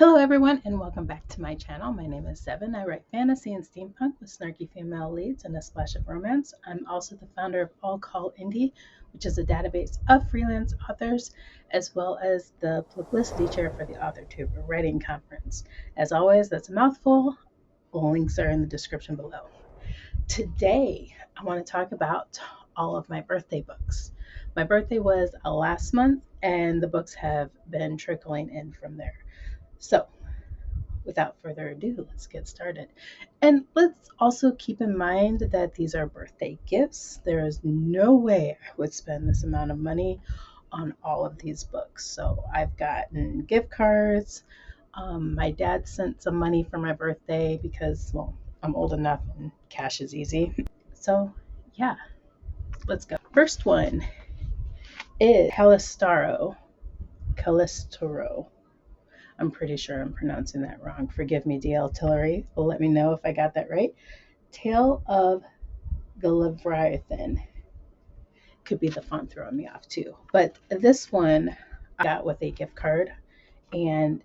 Hello everyone and welcome back to my channel. My name is Seven. I write fantasy and steampunk with snarky female leads and a splash of romance. I'm also the founder of All Call Indie, which is a database of freelance authors, as well as the publicity chair for the AuthorTube writing conference. As always, that's a mouthful. Links are in the description below. Today, I want to talk about all of my birthday books. My birthday was last month and the books have been trickling in from there. So, without further ado, let's get started. And let's also keep in mind that these are birthday gifts. There is no way I would spend this amount of money on all of these books. So I've gotten gift cards. My dad sent some money for my birthday because, well, I'm old enough and cash is easy. So yeah, let's go. First one is Caliastro. I'm pretty sure I'm pronouncing that wrong. Forgive me, DL Tillery. Well, let me know if I got that right. Tale of the Lyvirten. Could be the font throwing me off too. But this one I got with a gift card. And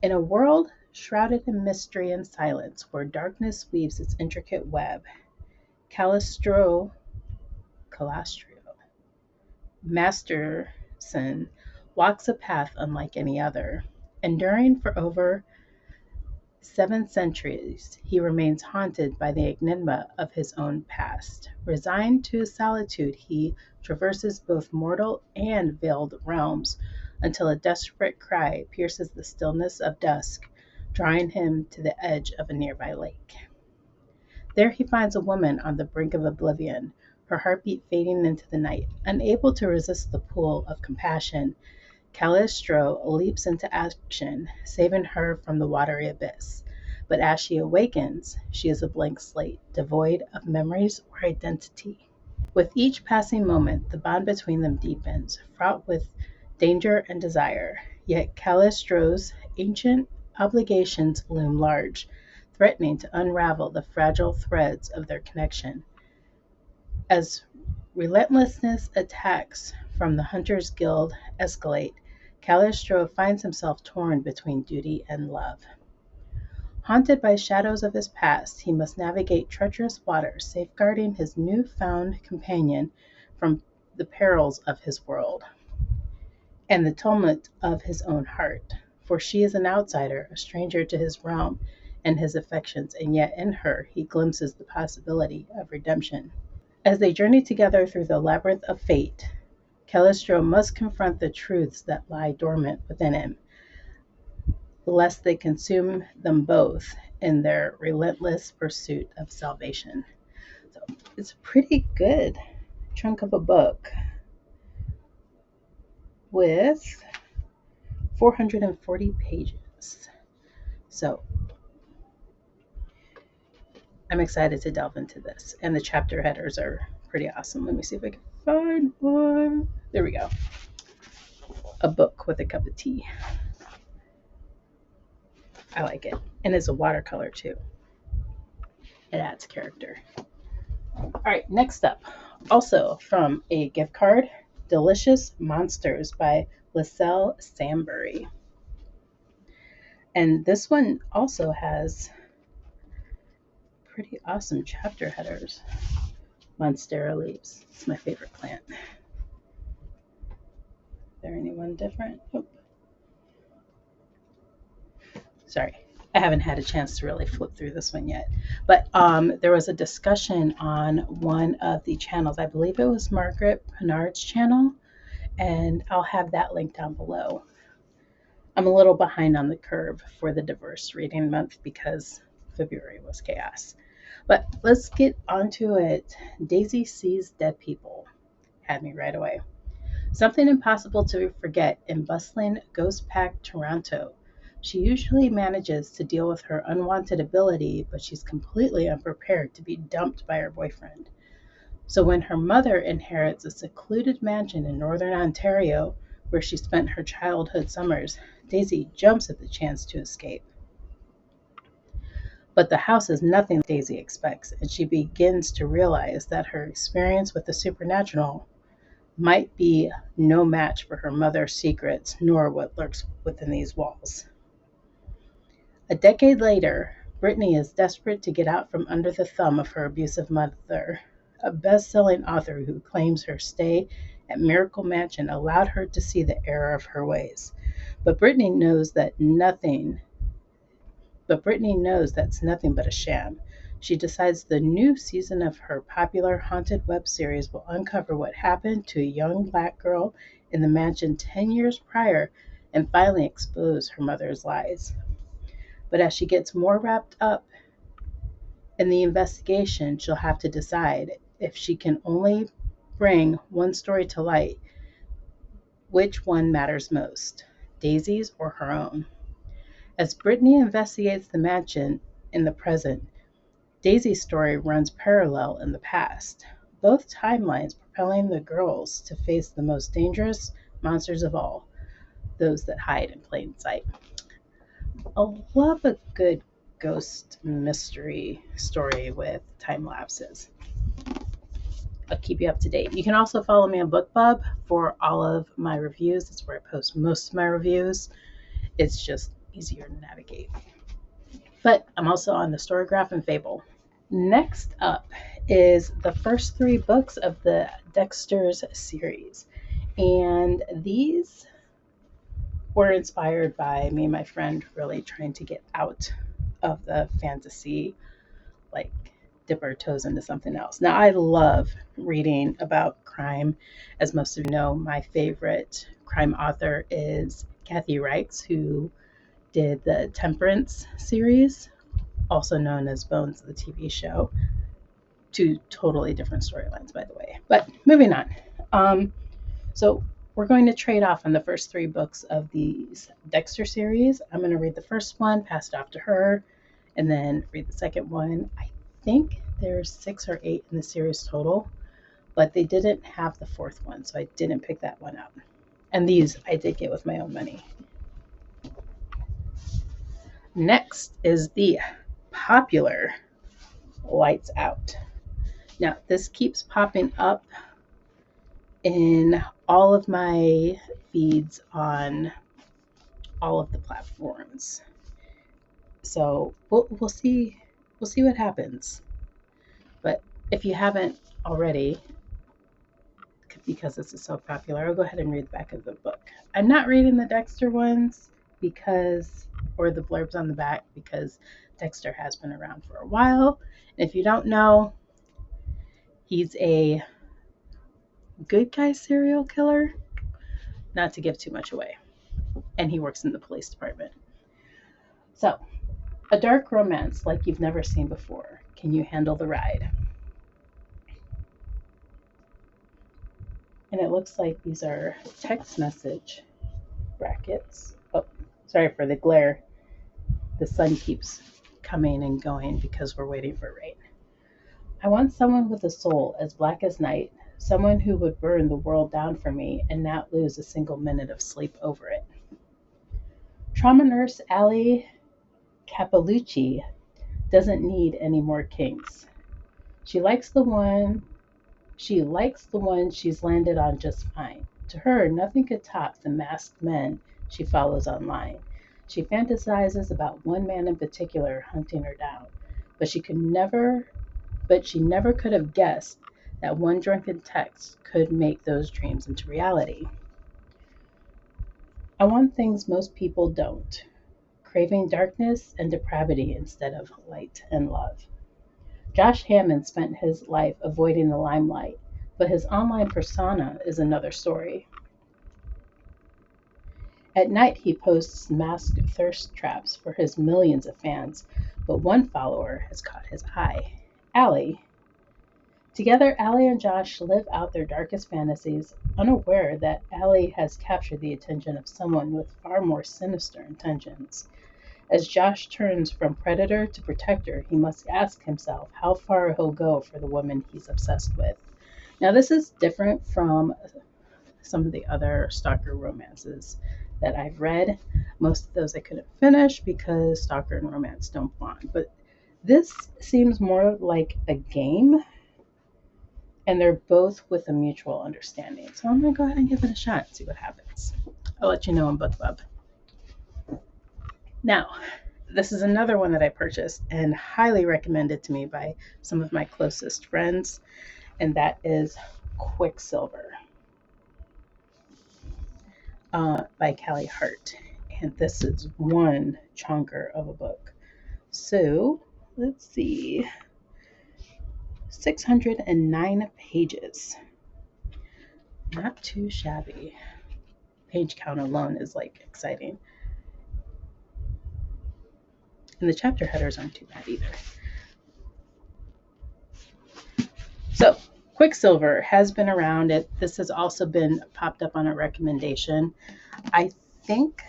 in a world shrouded in mystery and silence, where darkness weaves its intricate web, Caliastro Masterson walks a path unlike any other. Enduring for over 7 centuries, he remains haunted by the enigma of his own past. Resigned to his solitude, he traverses both mortal and veiled realms until a desperate cry pierces the stillness of dusk, drawing him to the edge of a nearby lake. There he finds a woman on the brink of oblivion, her heartbeat fading into the night. Unable to resist the pull of compassion, Caliastro leaps into action, saving her from the watery abyss. But as she awakens, she is a blank slate, devoid of memories or identity. With each passing moment, the bond between them deepens, fraught with danger and desire. Yet Caliastro's ancient obligations loom large, threatening to unravel the fragile threads of their connection. As relentlessness attacks from the Hunters Guild escalate, Caliastro finds himself torn between duty and love. Haunted by shadows of his past, he must navigate treacherous waters, safeguarding his new-found companion from the perils of his world and the tumult of his own heart. For she is an outsider, a stranger to his realm and his affections, and yet in her he glimpses the possibility of redemption. As they journey together through the labyrinth of fate, Caliastro must confront the truths that lie dormant within him, lest they consume them both in their relentless pursuit of salvation. So it's a pretty good chunk of a book with 440 pages. So I'm excited to delve into this. And the chapter headers are pretty awesome. Let me see if I can find one. There we go. A book with a cup of tea. I like it. And it's a watercolor too. It adds character. All right, next up. Also from a gift card, Delicious Monsters by Liselle Sambury. And this one also has pretty awesome chapter headers. Monstera leaves. It's my favorite plant. Is there anyone different? Nope. Sorry, I haven't had a chance to really flip through this one yet. But there was a discussion on one of the channels. I believe it was Margaret Pinard's channel, and I'll have that link down below. I'm a little behind on the curve for the diverse reading month because February was chaos. But let's get onto it. Daisy Sees Dead People had me right away. Something impossible to forget in bustling, ghost-packed Toronto. She usually manages to deal with her unwanted ability, but she's completely unprepared to be dumped by her boyfriend. So when her mother inherits a secluded mansion in northern Ontario, where she spent her childhood summers, Daisy jumps at the chance to escape. But the house is nothing Daisy expects, and she begins to realize that her experience with the supernatural might be no match for her mother's secrets, nor what lurks within these walls. A decade later, Brittany is desperate to get out from under the thumb of her abusive mother, a best-selling author who claims her stay at Miracle Mansion allowed her to see the error of her ways. But Brittany knows that nothing but Brittany knows that's nothing but a sham. She decides the new season of her popular haunted web series will uncover what happened to a young black girl in the mansion 10 years prior and finally expose her mother's lies. But as she gets more wrapped up in the investigation, she'll have to decide if she can only bring one story to light, which one matters most, Daisy's or her own. As Brittany investigates the mansion in the present, Daisy's story runs parallel in the past, both timelines propelling the girls to face the most dangerous monsters of all, those that hide in plain sight. I love a good ghost mystery story with time lapses. I'll keep you up to date. You can also follow me on BookBub for all of my reviews. That's where I post most of my reviews. It's just easier to navigate. But I'm also on the Storygraph and Fable. Next up is the first 3 books of the Dexter's series. And these were inspired by me and my friend really trying to get out of the fantasy, like dip our toes into something else. Now, I love reading about crime. As most of you know, my favorite crime author is Kathy Reichs, who did the Temperance series, also known as Bones, the TV show. 2 totally different storylines, by the way. But moving on. So we're going to trade off on the first 3 books of these Dexter series. I'm going to read the first one, pass it off to her, and then read the second one. I think there's 6 or 8 in the series total, but they didn't have the 4th one, so I didn't pick that one up. And these I did get with my own money. Next is the popular Lights Out. Now, this keeps popping up in all of my feeds on all of the platforms. So we'll see what happens. But if you haven't already, because this is so popular, I'll go ahead and read the back of the book. I'm not reading the Dexter ones or the blurbs on the back, because Dexter has been around for a while. And if you don't know, he's a good guy serial killer, not to give too much away. And he works in the police department. So, a dark romance like you've never seen before. Can you handle the ride? And it looks like these are text message brackets. Oh, sorry for the glare. The sun keeps coming and going because we're waiting for rain. I want someone with a soul as black as night, someone who would burn the world down for me and not lose a single minute of sleep over it. Trauma nurse Allie Capalucci doesn't need any more kings. She likes the one she's landed on just fine. To her, nothing could top the masked men she follows online. She fantasizes about one man in particular hunting her down, but she never could have guessed that one drunken text could make those dreams into reality. I want things most people don't, craving darkness and depravity instead of light and love. Josh Hammond spent his life avoiding the limelight, but his online persona is another story. At night, he posts masked thirst traps for his millions of fans, but one follower has caught his eye, Allie. Together, Allie and Josh live out their darkest fantasies, unaware that Allie has captured the attention of someone with far more sinister intentions. As Josh turns from predator to protector, he must ask himself how far he'll go for the woman he's obsessed with. Now, this is different from some of the other stalker romances that I've read. Most of those I couldn't finish because stalker and romance don't bond. But this seems more like a game, and they're both with a mutual understanding. So I'm going to go ahead and give it a shot and see what happens. I'll let you know on BookBub. Now, this is another one that I purchased and highly recommended to me by some of my closest friends, and that is Quicksilver by Callie Hart. And this is one chunker of a book. So let's see, 609 pages. Not too shabby. Page count alone is like exciting. And the chapter headers aren't too bad either. So Quicksilver has been around. This has also been popped up on a recommendation. I think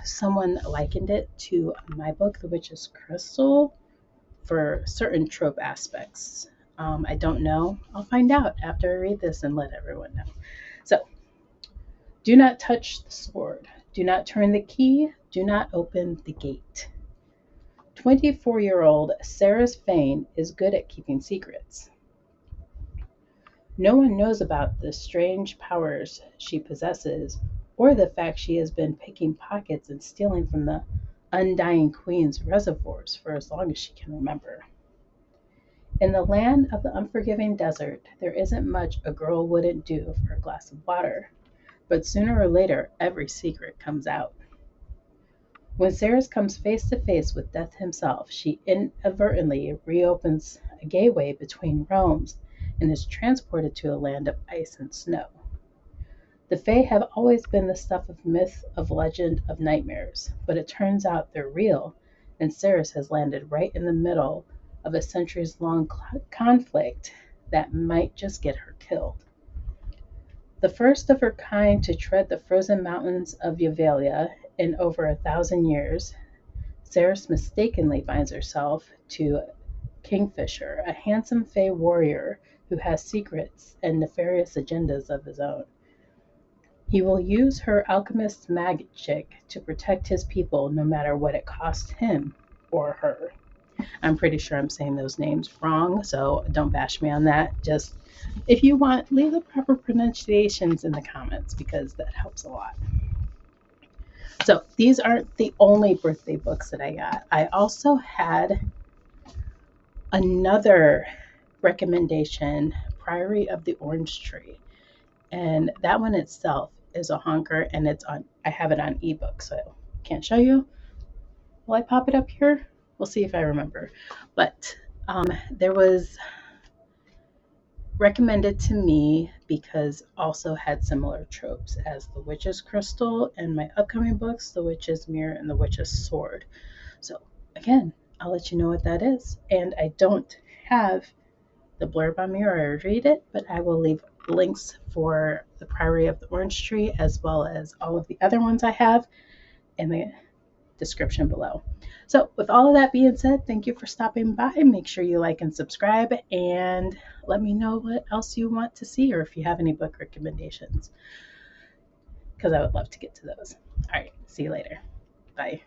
someone likened it to my book, The Witch's Crystal, for certain trope aspects. I don't know. I'll find out after I read this and let everyone know. So, do not touch the sword. Do not turn the key. Do not open the gate. 24-year-old Sarah Fane is good at keeping secrets. No one knows about the strange powers she possesses, or the fact she has been picking pockets and stealing from the Undying Queen's reservoirs for as long as she can remember. In the land of the unforgiving desert, there isn't much a girl wouldn't do for a glass of water, but sooner or later, every secret comes out. When Sarah comes face to face with death himself, she inadvertently reopens a gateway between realms and is transported to a land of ice and snow. The Fae have always been the stuff of myth, of legend, of nightmares, but it turns out they're real, and Ceres has landed right in the middle of a centuries-long conflict that might just get her killed. The first of her kind to tread the frozen mountains of Yavalia in over 1,000 years, Ceres mistakenly binds herself to Kingfisher, a handsome Fae warrior who has secrets and nefarious agendas of his own. He will use her alchemist's magic to protect his people no matter what it costs him or her. I'm pretty sure I'm saying those names wrong, so don't bash me on that. Just, if you want, leave the proper pronunciations in the comments because that helps a lot. So these aren't the only birthday books that I got. I also had another recommendation, Priory of the Orange Tree. And that one itself is a honker, and I have it on ebook, so can't show you. Will I pop it up here? We'll see if I remember. But there was recommended to me because also had similar tropes as The Witch's Crystal and my upcoming books, The Witch's Mirror and The Witch's Sword. So again, I'll let you know what that is. And I don't have the blurb on me or I read it, but I will leave links for the Priory of the Orange Tree as well as all of the other ones I have in the description below. So with all of that being said, thank you for stopping by. Make sure you like and subscribe and let me know what else you want to see or if you have any book recommendations because I would love to get to those. All right, see you later. Bye.